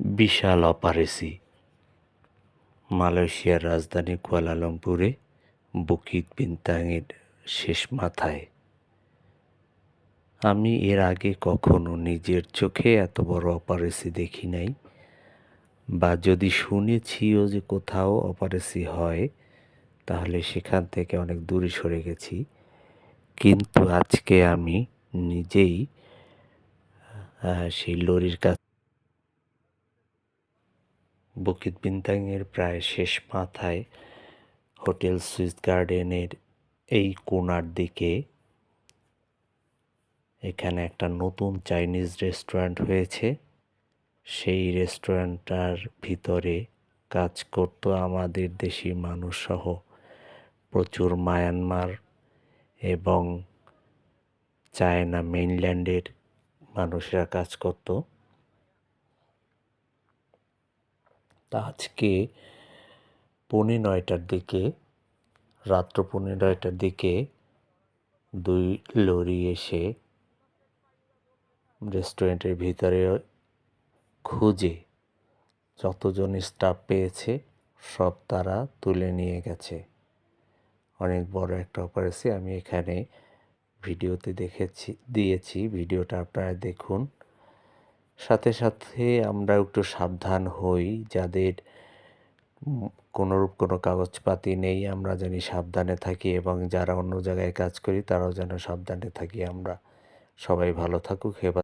বিশাল অপারেসি মালয়েশিয়ার রাজধানী কুয়ালালামপুরে বুকিত বিন্তাংয়ের শেষ মাথায়। আমি এর আগে কখনো নিজের চোখে এত বড় অপারেসি দেখি নাই, বা যদি শুনেছিও যে কোথাও অপারেসি হয় তাহলে সেখান থেকে অনেক দূরে সরে গেছি। কিন্তু আজকে আমি নিজেই সেই লরির কাছে বুকিত বিন্তাংয়ের প্রায় শেষ মাথায় হোটেল সুইস গার্ডেনের এই কোণার দিকে এখানে একটা নতুন চাইনিজ রেস্টুরেন্ট হয়েছে। সেই রেস্টুরেন্টটার ভিতরে কাজ করতো আমাদের দেশি মানুষসহ প্রচুর মায়ানমার এবং চায়না মেইনল্যান্ডের মানুষরা কাজ করতো। তা আজকে রাত্র 9:30টার দিকে 2 লরি এসে রেস্টুরেন্টের ভিতরে খুঁজে যতজন স্টাফ পেয়েছে সব তারা তুলে নিয়ে গেছে। অনেক বড় একটা অপারেশন। আমি এখানে ভিডিওতে দিয়েছি, ভিডিওটা আপনারা দেখুন। সাথে সাথে আমরা একটু সাবধান হই, যাদের কোনোরূপ কোনো কাগজপাতি নেই আমরা যেন সাবধানে থাকি, এবং যারা অন্য জায়গায় কাজ করি তারাও যেন সাবধানে থাকি। আমরা সবাই ভালো থাকুক।